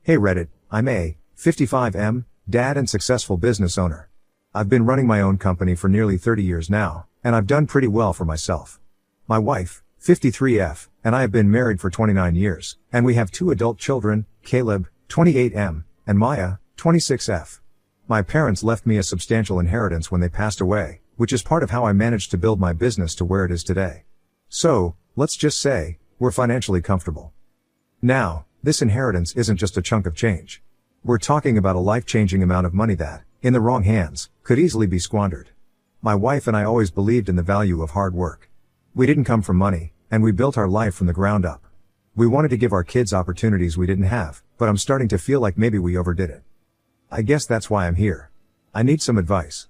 Hey Reddit, I'm a 55M, dad and successful business owner. I've been running my own company for nearly 30 years now, and I've done pretty well for myself. My wife, 53F, and I have been married for 29 years, and we have two adult children, Caleb, 28M, and Maya, 26F. My parents left me a substantial inheritance when they passed away, which is part of how I managed to build my business to where it is today. So, let's just say, we're financially comfortable. Now, this inheritance isn't just a chunk of change. We're talking about a life-changing amount of money that, in the wrong hands, could easily be squandered. My wife and I always believed in the value of hard work. We didn't come from money, and we built our life from the ground up. We wanted to give our kids opportunities we didn't have, but I'm starting to feel like maybe we overdid it. I guess that's why I'm here. I need some advice.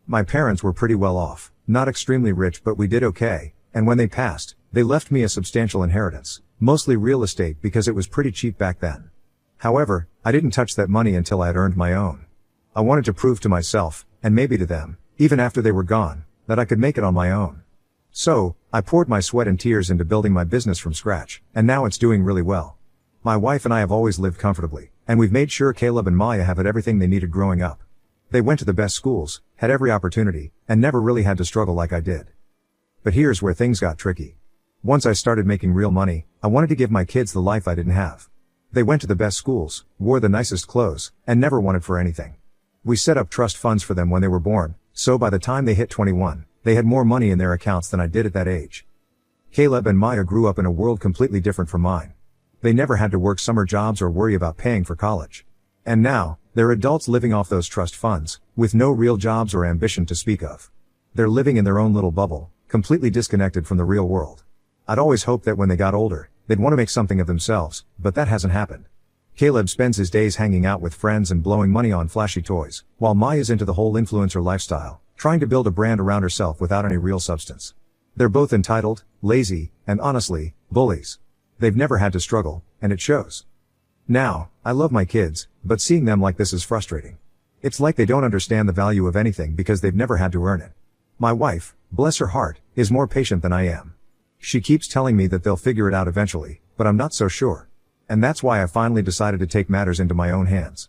My parents were pretty well off, not extremely rich, but we did okay, and when they passed, they left me a substantial inheritance, mostly real estate because it was pretty cheap back then. However, I didn't touch that money until I had earned my own. I wanted to prove to myself, and maybe to them, even after they were gone, that I could make it on my own. So, I poured my sweat and tears into building my business from scratch, and now it's doing really well. My wife and I have always lived comfortably, and we've made sure Caleb and Maya have had everything they needed growing up. They went to the best schools, had every opportunity, and never really had to struggle like I did. But here's where things got tricky. Once I started making real money, I wanted to give my kids the life I didn't have. They went to the best schools, wore the nicest clothes, and never wanted for anything. We set up trust funds for them when they were born, so by the time they hit 21, they had more money in their accounts than I did at that age. Caleb and Maya grew up in a world completely different from mine. They never had to work summer jobs or worry about paying for college. And now, they're adults living off those trust funds, with no real jobs or ambition to speak of. They're living in their own little bubble, completely disconnected from the real world. I'd always hoped that when they got older, they'd want to make something of themselves, but that hasn't happened. Caleb spends his days hanging out with friends and blowing money on flashy toys, while Maya's into the whole influencer lifestyle, trying to build a brand around herself without any real substance. They're both entitled, lazy, and honestly, bullies. They've never had to struggle, and it shows. Now, I love my kids, but seeing them like this is frustrating. It's like they don't understand the value of anything because they've never had to earn it. My wife, bless her heart, is more patient than I am. She keeps telling me that they'll figure it out eventually, but I'm not so sure. And that's why I finally decided to take matters into my own hands.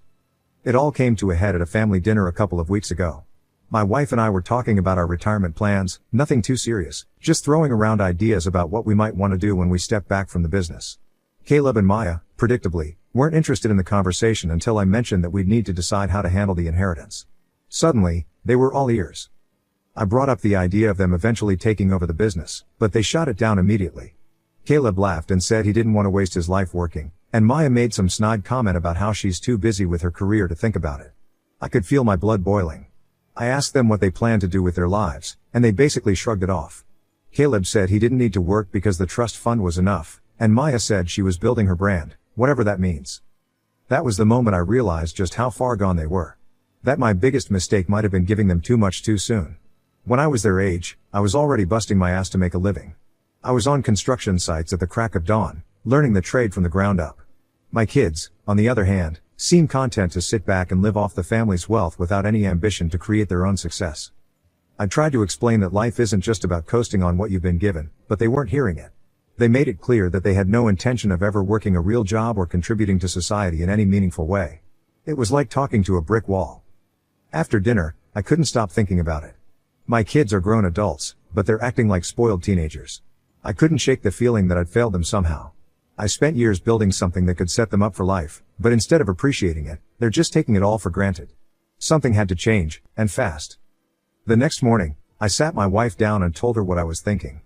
It all came to a head at a family dinner a couple of weeks ago. My wife and I were talking about our retirement plans, nothing too serious, just throwing around ideas about what we might want to do when we step back from the business. Caleb and Maya, predictably, weren't interested in the conversation until I mentioned that we'd need to decide how to handle the inheritance. Suddenly, they were all ears. I brought up the idea of them eventually taking over the business, but they shot it down immediately. Caleb laughed and said he didn't want to waste his life working, and Maya made some snide comment about how she's too busy with her career to think about it. I could feel my blood boiling. I asked them what they planned to do with their lives, and they basically shrugged it off. Caleb said he didn't need to work because the trust fund was enough, and Maya said she was building her brand, whatever that means. That was the moment I realized just how far gone they were. That my biggest mistake might have been giving them too much too soon. When I was their age, I was already busting my ass to make a living. I was on construction sites at the crack of dawn, learning the trade from the ground up. My kids, on the other hand, seem content to sit back and live off the family's wealth without any ambition to create their own success. I tried to explain that life isn't just about coasting on what you've been given, but they weren't hearing it. They made it clear that they had no intention of ever working a real job or contributing to society in any meaningful way. It was like talking to a brick wall. After dinner, I couldn't stop thinking about it. My kids are grown adults, but they're acting like spoiled teenagers. I couldn't shake the feeling that I'd failed them somehow. I spent years building something that could set them up for life, but instead of appreciating it, they're just taking it all for granted. Something had to change, and fast. The next morning, I sat my wife down and told her what I was thinking.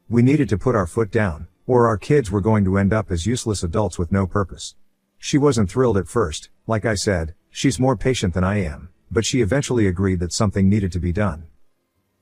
We needed to put our foot down, or our kids were going to end up as useless adults with no purpose. She wasn't thrilled at first. Like I said, she's more patient than I am, but she eventually agreed that something needed to be done.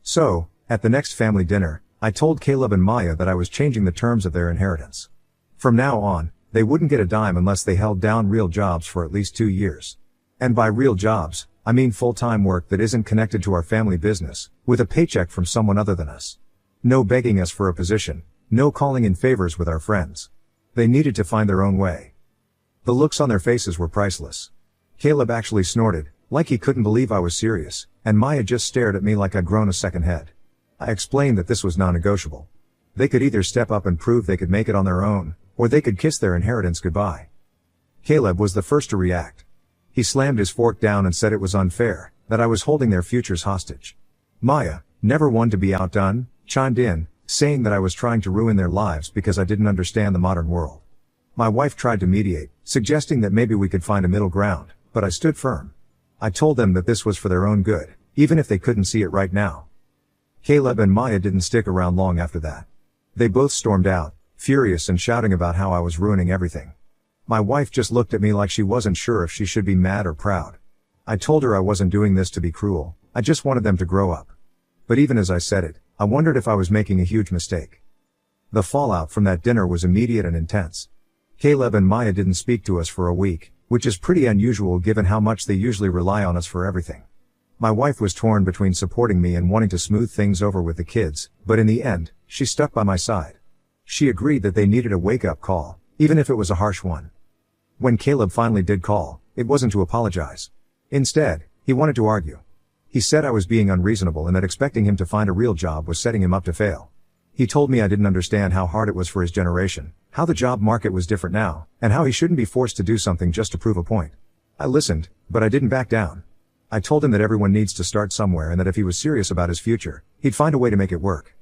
So, at the next family dinner, I told Caleb and Maya that I was changing the terms of their inheritance. From now on, they wouldn't get a dime unless they held down real jobs for at least 2 years. And by real jobs, I mean full-time work that isn't connected to our family business, with a paycheck from someone other than us. No begging us for a position, no calling in favors with our friends. They needed to find their own way. The looks on their faces were priceless. Caleb actually snorted, like he couldn't believe I was serious, and Maya just stared at me like I'd grown a second head. I explained that this was non-negotiable. They could either step up and prove they could make it on their own, or they could kiss their inheritance goodbye. Caleb was the first to react. He slammed his fork down and said it was unfair, that I was holding their futures hostage. Maya, never one to be outdone, chimed in, saying that I was trying to ruin their lives because I didn't understand the modern world. My wife tried to mediate, suggesting that maybe we could find a middle ground, but I stood firm. I told them that this was for their own good, even if they couldn't see it right now. Caleb and Maya didn't stick around long after that. They both stormed out, furious and shouting about how I was ruining everything. My wife just looked at me like she wasn't sure if she should be mad or proud. I told her I wasn't doing this to be cruel, I just wanted them to grow up. But even as I said it, I wondered if I was making a huge mistake. The fallout from that dinner was immediate and intense. Caleb and Maya didn't speak to us for a week, which is pretty unusual given how much they usually rely on us for everything. My wife was torn between supporting me and wanting to smooth things over with the kids, but in the end, she stuck by my side. She agreed that they needed a wake-up call, even if it was a harsh one. When Caleb finally did call, it wasn't to apologize. Instead, he wanted to argue. He said I was being unreasonable and that expecting him to find a real job was setting him up to fail. He told me I didn't understand how hard it was for his generation, how the job market was different now, and how he shouldn't be forced to do something just to prove a point. I listened, but I didn't back down. I told him that everyone needs to start somewhere and that if he was serious about his future, he'd find a way to make it work.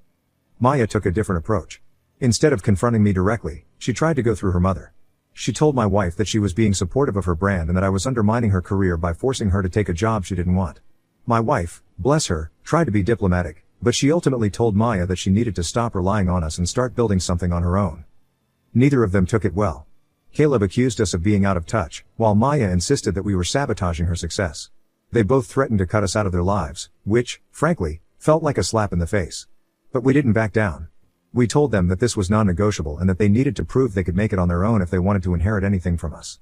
Maya took a different approach. Instead of confronting me directly, she tried to go through her mother. She told my wife that she was being supportive of her brand and that I was undermining her career by forcing her to take a job she didn't want. My wife, bless her, tried to be diplomatic, but she ultimately told Maya that she needed to stop relying on us and start building something on her own. Neither of them took it well. Caleb accused us of being out of touch, while Maya insisted that we were sabotaging her success. They both threatened to cut us out of their lives, which, frankly, felt like a slap in the face. But we didn't back down. We told them that this was non-negotiable and that they needed to prove they could make it on their own if they wanted to inherit anything from us.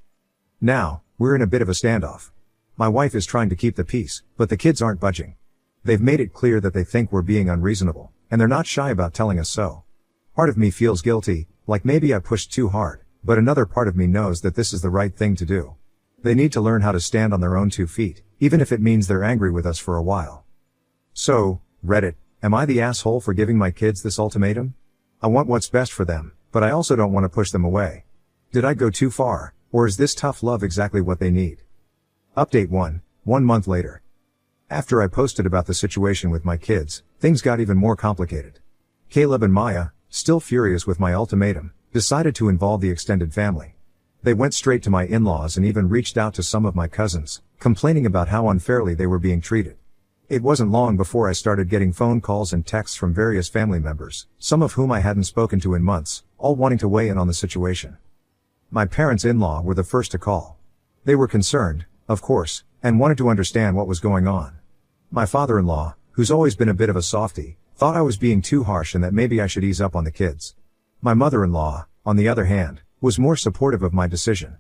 Now, we're in a bit of a standoff. My wife is trying to keep the peace, but the kids aren't budging. They've made it clear that they think we're being unreasonable, and they're not shy about telling us so. Part of me feels guilty, like maybe I pushed too hard, but another part of me knows that this is the right thing to do. They need to learn how to stand on their own 2 feet, even if it means they're angry with us for a while. So, Reddit, am I the asshole for giving my kids this ultimatum? I want what's best for them, but I also don't want to push them away. Did I go too far, or is this tough love exactly what they need? Update 1 month later. After I posted about the situation with my kids, things got even more complicated. Caleb and Maya, still furious with my ultimatum, decided to involve the extended family. They went straight to my in-laws and even reached out to some of my cousins, complaining about how unfairly they were being treated. It wasn't long before I started getting phone calls and texts from various family members, some of whom I hadn't spoken to in months, all wanting to weigh in on the situation. My parents-in-law were the first to call. They were concerned, of course, and wanted to understand what was going on. My father-in-law, who's always been a bit of a softie, thought I was being too harsh and that maybe I should ease up on the kids. My mother-in-law, on the other hand, was more supportive of my decision.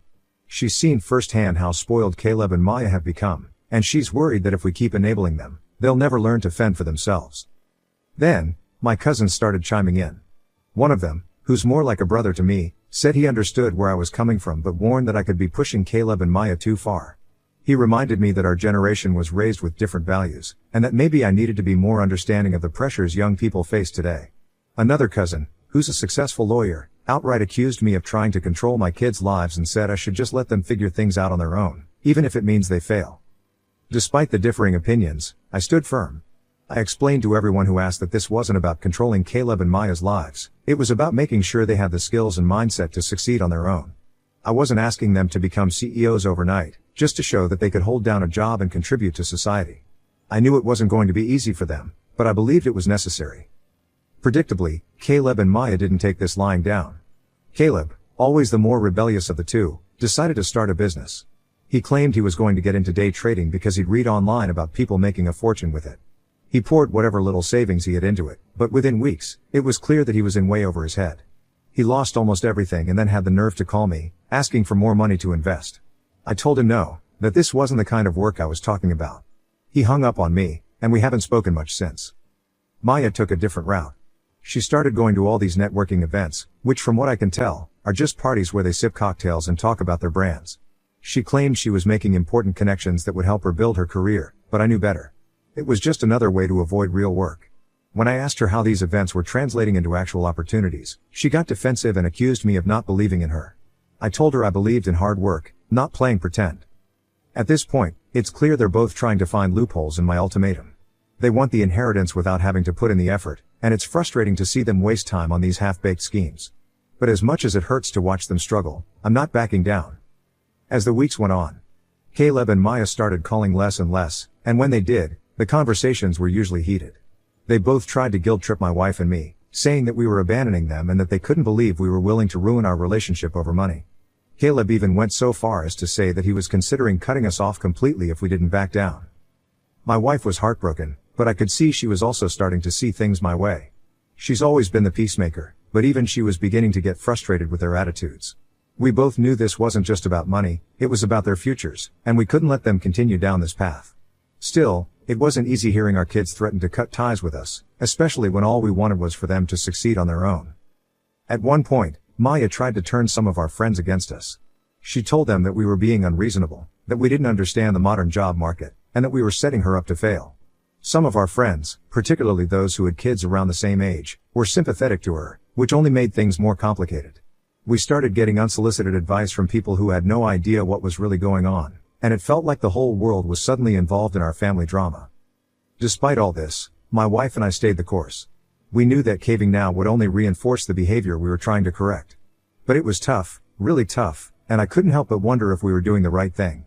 She's seen firsthand how spoiled Caleb and Maya have become, and she's worried that if we keep enabling them, they'll never learn to fend for themselves. Then, my cousins started chiming in. One of them, who's more like a brother to me, said he understood where I was coming from but warned that I could be pushing Caleb and Maya too far. He reminded me that our generation was raised with different values, and that maybe I needed to be more understanding of the pressures young people face today. Another cousin, who's a successful lawyer, outright accused me of trying to control my kids' lives and said I should just let them figure things out on their own, even if it means they fail. Despite the differing opinions, I stood firm. I explained to everyone who asked that this wasn't about controlling Caleb and Maya's lives, it was about making sure they had the skills and mindset to succeed on their own. I wasn't asking them to become CEOs overnight, just to show that they could hold down a job and contribute to society. I knew it wasn't going to be easy for them, but I believed it was necessary. Predictably, Caleb and Maya didn't take this lying down. Caleb, always the more rebellious of the two, decided to start a business. He claimed he was going to get into day trading because he'd read online about people making a fortune with it. He poured whatever little savings he had into it, but within weeks, it was clear that he was in way over his head. He lost almost everything and then had the nerve to call me, asking for more money to invest. I told him no, that this wasn't the kind of work I was talking about. He hung up on me, and we haven't spoken much since. Maya took a different route. She started going to all these networking events, which from what I can tell, are just parties where they sip cocktails and talk about their brands. She claimed she was making important connections that would help her build her career, but I knew better. It was just another way to avoid real work. When I asked her how these events were translating into actual opportunities, she got defensive and accused me of not believing in her. I told her I believed in hard work, not playing pretend. At this point, it's clear they're both trying to find loopholes in my ultimatum. They want the inheritance without having to put in the effort, and it's frustrating to see them waste time on these half-baked schemes. But as much as it hurts to watch them struggle, I'm not backing down. As the weeks went on, Caleb and Maya started calling less and less, and when they did, the conversations were usually heated. They both tried to guilt-trip my wife and me, saying that we were abandoning them and that they couldn't believe we were willing to ruin our relationship over money. Caleb even went so far as to say that he was considering cutting us off completely if we didn't back down. My wife was heartbroken, but I could see she was also starting to see things my way. She's always been the peacemaker, but even she was beginning to get frustrated with their attitudes. We both knew this wasn't just about money, it was about their futures, and we couldn't let them continue down this path. Still, it wasn't easy hearing our kids threaten to cut ties with us, especially when all we wanted was for them to succeed on their own. At one point, Maya tried to turn some of our friends against us. She told them that we were being unreasonable, that we didn't understand the modern job market, and that we were setting her up to fail. Some of our friends, particularly those who had kids around the same age, were sympathetic to her, which only made things more complicated. We started getting unsolicited advice from people who had no idea what was really going on, and it felt like the whole world was suddenly involved in our family drama. Despite all this, my wife and I stayed the course. We knew that caving now would only reinforce the behavior we were trying to correct. But it was tough, really tough, and I couldn't help but wonder if we were doing the right thing.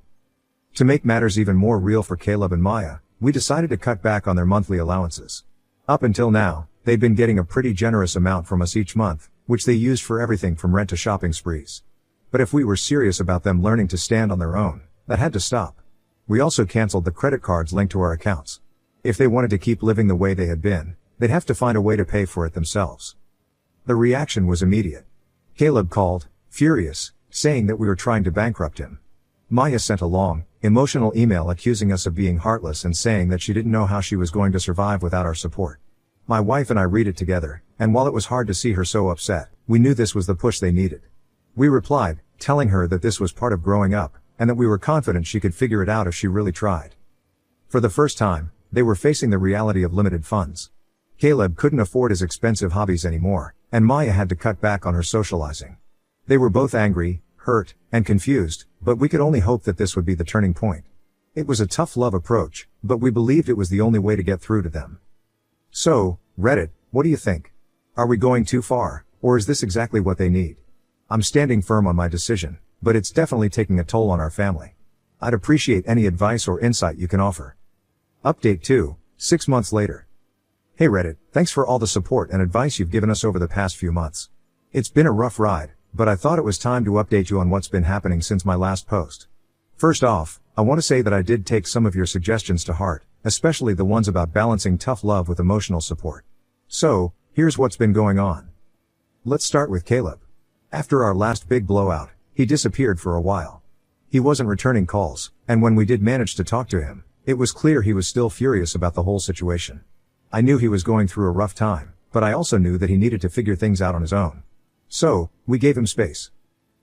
To make matters even more real for Caleb and Maya, we decided to cut back on their monthly allowances. Up until now, they'd been getting a pretty generous amount from us each month, which they used for everything from rent to shopping sprees. But if we were serious about them learning to stand on their own, that had to stop. We also canceled the credit cards linked to our accounts. If they wanted to keep living the way they had been, they'd have to find a way to pay for it themselves. The reaction was immediate. Caleb called, furious, saying that we were trying to bankrupt him. Maya sent a long, emotional email accusing us of being heartless and saying that she didn't know how she was going to survive without our support. My wife and I read it together, and while it was hard to see her so upset, we knew this was the push they needed. We replied, telling her that this was part of growing up, and that we were confident she could figure it out if she really tried. For the first time, they were facing the reality of limited funds. Caleb couldn't afford his expensive hobbies anymore, and Maya had to cut back on her socializing. They were both angry, hurt, and confused, but we could only hope that this would be the turning point. It was a tough love approach, but we believed it was the only way to get through to them. So, Reddit, what do you think? Are we going too far, or is this exactly what they need? I'm standing firm on my decision, but it's definitely taking a toll on our family. I'd appreciate any advice or insight you can offer. Update 2, 6 months later. Hey Reddit, thanks for all the support and advice you've given us over the past few months. It's been a rough ride, but I thought it was time to update you on what's been happening since my last post. First off, I want to say that I did take some of your suggestions to heart, especially the ones about balancing tough love with emotional support. So, here's what's been going on. Let's start with Caleb. After our last big blowout, he disappeared for a while. He wasn't returning calls, and when we did manage to talk to him, it was clear he was still furious about the whole situation. I knew he was going through a rough time, but I also knew that he needed to figure things out on his own. So, we gave him space.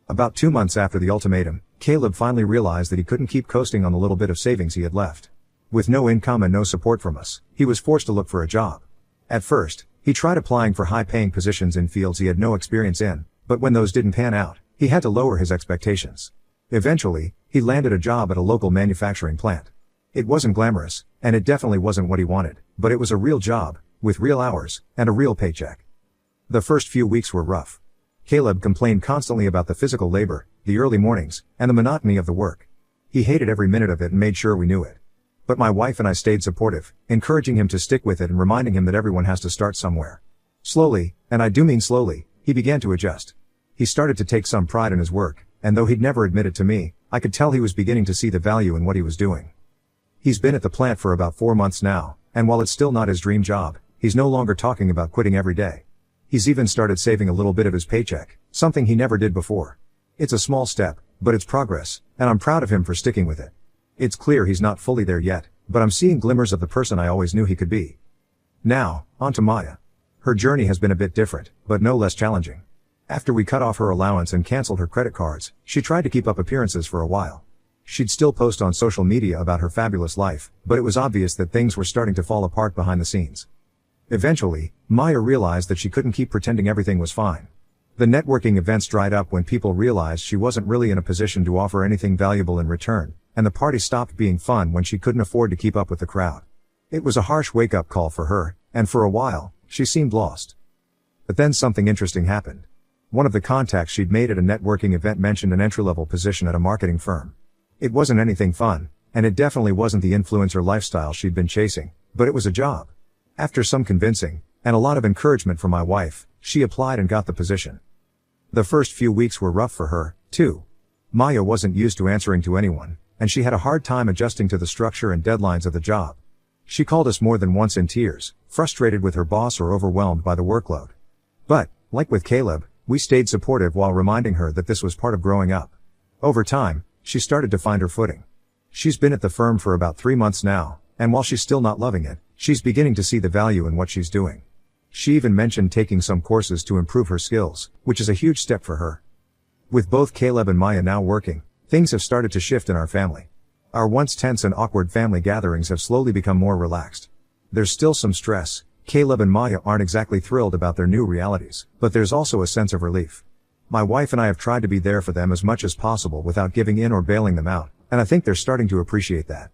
About 2 months after the ultimatum, Caleb finally realized that he couldn't keep coasting on the little bit of savings he had left. With no income and no support from us, he was forced to look for a job. At first, he tried applying for high-paying positions in fields he had no experience in, but when those didn't pan out, he had to lower his expectations. Eventually, he landed a job at a local manufacturing plant. It wasn't glamorous, and it definitely wasn't what he wanted, but it was a real job, with real hours, and a real paycheck. The first few weeks were rough. Caleb complained constantly about the physical labor, the early mornings, and the monotony of the work. He hated every minute of it and made sure we knew it. But my wife and I stayed supportive, encouraging him to stick with it and reminding him that everyone has to start somewhere. Slowly, and I do mean slowly, he began to adjust. He started to take some pride in his work, and though he'd never admit it to me, I could tell he was beginning to see the value in what he was doing. He's been at the plant for about 4 months now, and while it's still not his dream job, he's no longer talking about quitting every day. He's even started saving a little bit of his paycheck, something he never did before. It's a small step, but it's progress, and I'm proud of him for sticking with it. It's clear he's not fully there yet, but I'm seeing glimmers of the person I always knew he could be. Now, on to Maya. Her journey has been a bit different, but no less challenging. After we cut off her allowance and canceled her credit cards, she tried to keep up appearances for a while. She'd still post on social media about her fabulous life, but it was obvious that things were starting to fall apart behind the scenes. Eventually, Maya realized that she couldn't keep pretending everything was fine. The networking events dried up when people realized she wasn't really in a position to offer anything valuable in return, and the party stopped being fun when she couldn't afford to keep up with the crowd. It was a harsh wake-up call for her, and for a while, she seemed lost. But then something interesting happened. One of the contacts she'd made at a networking event mentioned an entry-level position at a marketing firm. It wasn't anything fun, and it definitely wasn't the influencer lifestyle she'd been chasing, but it was a job. After some convincing, and a lot of encouragement from my wife, she applied and got the position. The first few weeks were rough for her, too. Maya wasn't used to answering to anyone, and she had a hard time adjusting to the structure and deadlines of the job. She called us more than once in tears, frustrated with her boss or overwhelmed by the workload. But, like with Caleb, we stayed supportive while reminding her that this was part of growing up. Over time, she started to find her footing. She's been at the firm for about 3 months now, and while she's still not loving it, she's beginning to see the value in what she's doing. She even mentioned taking some courses to improve her skills, which is a huge step for her. With both Caleb and Maya now working, things have started to shift in our family. Our once tense and awkward family gatherings have slowly become more relaxed. There's still some stress. Caleb and Maya aren't exactly thrilled about their new realities, but there's also a sense of relief. My wife and I have tried to be there for them as much as possible without giving in or bailing them out, and I think they're starting to appreciate that.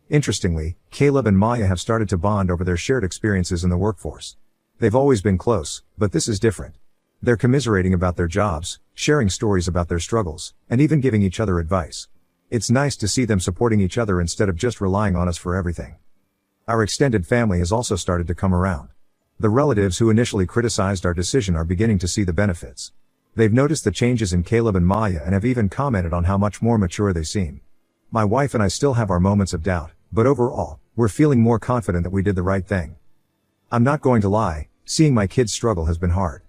Interestingly, Caleb and Maya have started to bond over their shared experiences in the workforce. They've always been close, but this is different. They're commiserating about their jobs, sharing stories about their struggles, and even giving each other advice. It's nice to see them supporting each other instead of just relying on us for everything. Our extended family has also started to come around. The relatives who initially criticized our decision are beginning to see the benefits. They've noticed the changes in Caleb and Maya and have even commented on how much more mature they seem. My wife and I still have our moments of doubt, but overall, we're feeling more confident that we did the right thing. I'm not going to lie, seeing my kids struggle has been hard.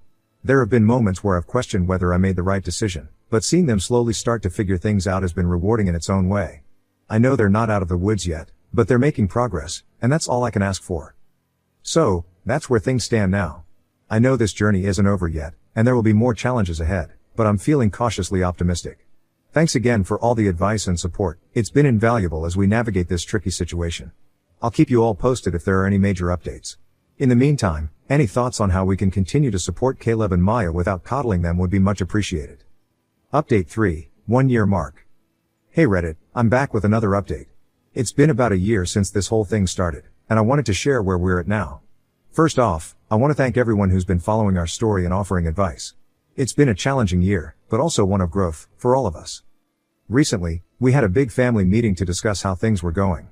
There have been moments where I've questioned whether I made the right decision, but seeing them slowly start to figure things out has been rewarding in its own way. I know they're not out of the woods yet, but they're making progress, and that's all I can ask for. So, that's where things stand now. I know this journey isn't over yet, and there will be more challenges ahead, but I'm feeling cautiously optimistic. Thanks again for all the advice and support. It's been invaluable as we navigate this tricky situation. I'll keep you all posted if there are any major updates. In the meantime, any thoughts on how we can continue to support Caleb and Maya without coddling them would be much appreciated. Update 3, 1 year mark. Hey Reddit, I'm back with another update. It's been about a year since this whole thing started, and I wanted to share where we're at now. First off, I want to thank everyone who's been following our story and offering advice. It's been a challenging year, but also one of growth, for all of us. Recently, we had a big family meeting to discuss how things were going.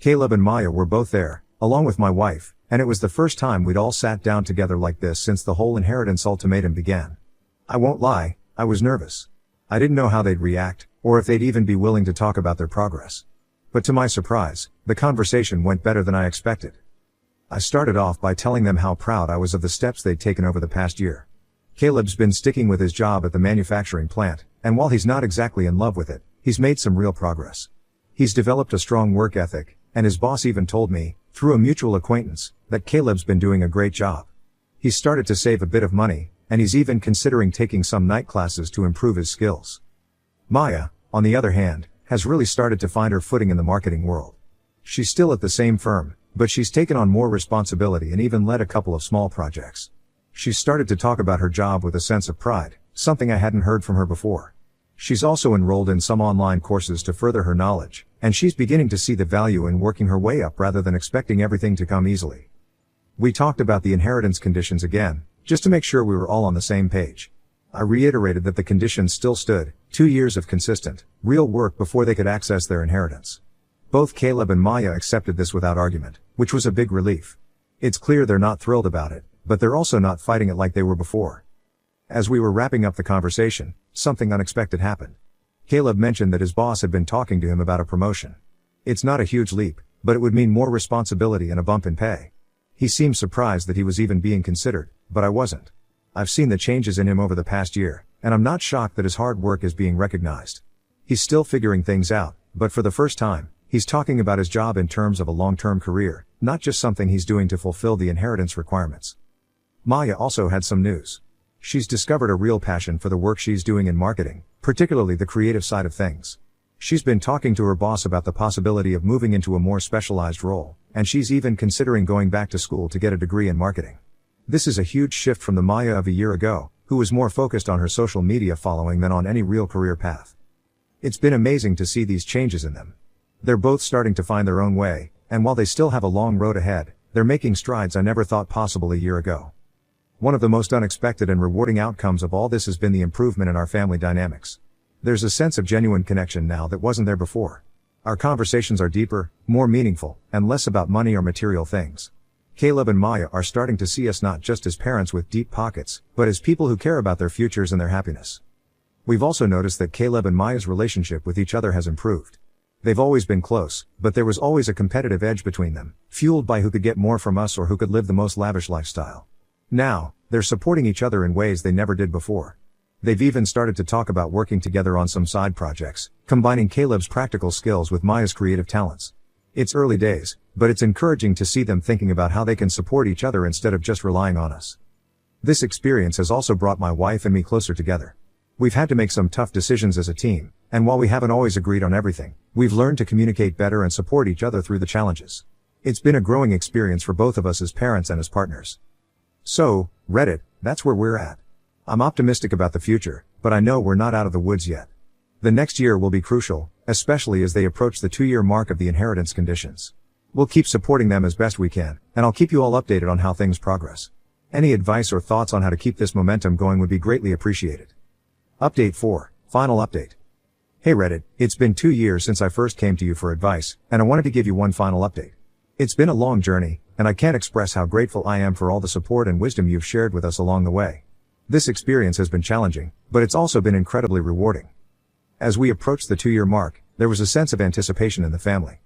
Caleb and Maya were both there, along with my wife, and it was the first time we'd all sat down together like this since the whole inheritance ultimatum began. I won't lie, I was nervous. I didn't know how they'd react, or if they'd even be willing to talk about their progress. But to my surprise, the conversation went better than I expected. I started off by telling them how proud I was of the steps they'd taken over the past year. Caleb's been sticking with his job at the manufacturing plant, and while he's not exactly in love with it, he's made some real progress. He's developed a strong work ethic, and his boss even told me, through a mutual acquaintance, that Caleb's been doing a great job. He's started to save a bit of money, and he's even considering taking some night classes to improve his skills. Maya, on the other hand, has really started to find her footing in the marketing world. She's still at the same firm, but she's taken on more responsibility and even led a couple of small projects. She's started to talk about her job with a sense of pride, something I hadn't heard from her before. She's also enrolled in some online courses to further her knowledge, and she's beginning to see the value in working her way up rather than expecting everything to come easily. We talked about the inheritance conditions again, just to make sure we were all on the same page. I reiterated that the conditions still stood, 2 years of consistent, real work before they could access their inheritance. Both Caleb and Maya accepted this without argument, which was a big relief. It's clear they're not thrilled about it, but they're also not fighting it like they were before. As we were wrapping up the conversation, something unexpected happened. Caleb mentioned that his boss had been talking to him about a promotion. It's not a huge leap, but it would mean more responsibility and a bump in pay. He seemed surprised that he was even being considered, but I wasn't. I've seen the changes in him over the past year, and I'm not shocked that his hard work is being recognized. He's still figuring things out, but for the first time, he's talking about his job in terms of a long-term career, not just something he's doing to fulfill the inheritance requirements. Maya also had some news. She's discovered a real passion for the work she's doing in marketing, particularly the creative side of things. She's been talking to her boss about the possibility of moving into a more specialized role, and she's even considering going back to school to get a degree in marketing. This is a huge shift from the Maya of a year ago, who was more focused on her social media following than on any real career path. It's been amazing to see these changes in them. They're both starting to find their own way, and while they still have a long road ahead, they're making strides I never thought possible a year ago. One of the most unexpected and rewarding outcomes of all this has been the improvement in our family dynamics. There's a sense of genuine connection now that wasn't there before. Our conversations are deeper, more meaningful, and less about money or material things. Caleb and Maya are starting to see us not just as parents with deep pockets, but as people who care about their futures and their happiness. We've also noticed that Caleb and Maya's relationship with each other has improved. They've always been close, but there was always a competitive edge between them, fueled by who could get more from us or who could live the most lavish lifestyle. Now, they're supporting each other in ways they never did before. They've even started to talk about working together on some side projects, combining Caleb's practical skills with Maya's creative talents. It's early days, but it's encouraging to see them thinking about how they can support each other instead of just relying on us. This experience has also brought my wife and me closer together. We've had to make some tough decisions as a team, and while we haven't always agreed on everything, we've learned to communicate better and support each other through the challenges. It's been a growing experience for both of us as parents and as partners. So, Reddit, that's where we're at. I'm optimistic about the future, but I know we're not out of the woods yet. The next year will be crucial, especially as they approach the 2-year mark of the inheritance conditions. We'll keep supporting them as best we can, and I'll keep you all updated on how things progress. Any advice or thoughts on how to keep this momentum going would be greatly appreciated. Update 4, Final Update. Hey Reddit, it's been 2 years since I first came to you for advice, and I wanted to give you one final update. It's been a long journey, and I can't express how grateful I am for all the support and wisdom you've shared with us along the way. This experience has been challenging, but it's also been incredibly rewarding. As we approached the 2-year mark, there was a sense of anticipation in the family.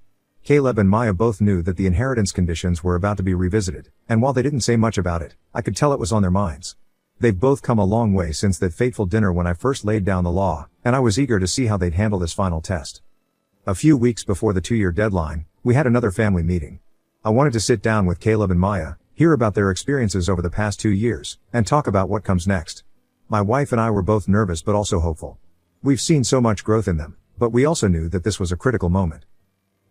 Caleb and Maya both knew that the inheritance conditions were about to be revisited, and while they didn't say much about it, I could tell it was on their minds. They've both come a long way since that fateful dinner when I first laid down the law, and I was eager to see how they'd handle this final test. A few weeks before the 2-year deadline, we had another family meeting. I wanted to sit down with Caleb and Maya, hear about their experiences over the past 2 years, and talk about what comes next. My wife and I were both nervous but also hopeful. We've seen so much growth in them, but we also knew that this was a critical moment.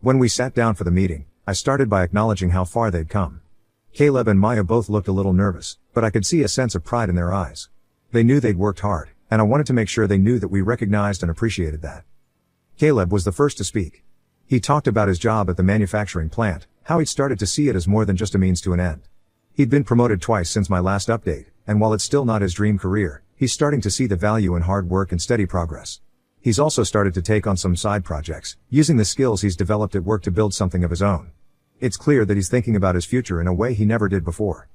When we sat down for the meeting, I started by acknowledging how far they'd come. Caleb and Maya both looked a little nervous, but I could see a sense of pride in their eyes. They knew they'd worked hard, and I wanted to make sure they knew that we recognized and appreciated that. Caleb was the first to speak. He talked about his job at the manufacturing plant, how he'd started to see it as more than just a means to an end. He'd been promoted twice since my last update, and while it's still not his dream career, he's starting to see the value in hard work and steady progress. He's also started to take on some side projects, using the skills he's developed at work to build something of his own. It's clear that he's thinking about his future in a way he never did before.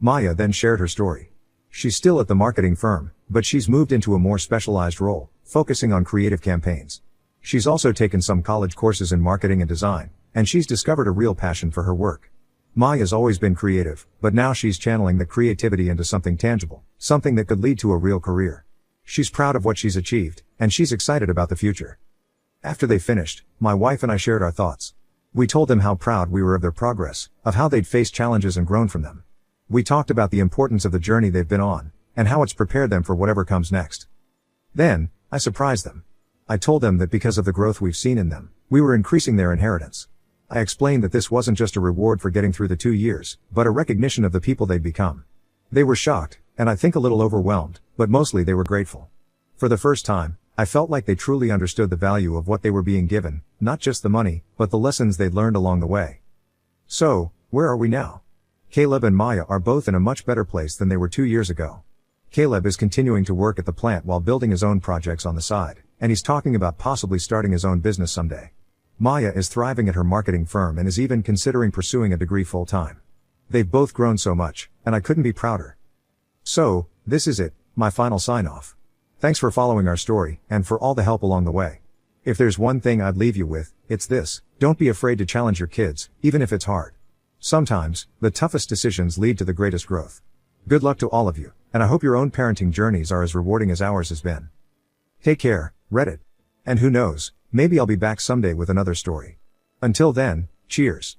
Maya then shared her story. She's still at the marketing firm, but she's moved into a more specialized role, focusing on creative campaigns. She's also taken some college courses in marketing and design, and she's discovered a real passion for her work. Maya's always been creative, but now she's channeling the creativity into something tangible, something that could lead to a real career. She's proud of what she's achieved, and she's excited about the future. After they finished, my wife and I shared our thoughts. We told them how proud we were of their progress, of how they'd faced challenges and grown from them. We talked about the importance of the journey they've been on, and how it's prepared them for whatever comes next. Then, I surprised them. I told them that because of the growth we've seen in them, we were increasing their inheritance. I explained that this wasn't just a reward for getting through the 2 years, but a recognition of the people they'd become. They were shocked, and I think a little overwhelmed, but mostly they were grateful. For the first time, I felt like they truly understood the value of what they were being given, not just the money, but the lessons they'd learned along the way. So, where are we now? Caleb and Maya are both in a much better place than they were 2 years ago. Caleb is continuing to work at the plant while building his own projects on the side, and he's talking about possibly starting his own business someday. Maya is thriving at her marketing firm and is even considering pursuing a degree full-time. They've both grown so much, and I couldn't be prouder. So, this is it, my final sign-off. Thanks for following our story, and for all the help along the way. If there's one thing I'd leave you with, it's this: don't be afraid to challenge your kids, even if it's hard. Sometimes, the toughest decisions lead to the greatest growth. Good luck to all of you, and I hope your own parenting journeys are as rewarding as ours has been. Take care, Reddit. And who knows, maybe I'll be back someday with another story. Until then, cheers.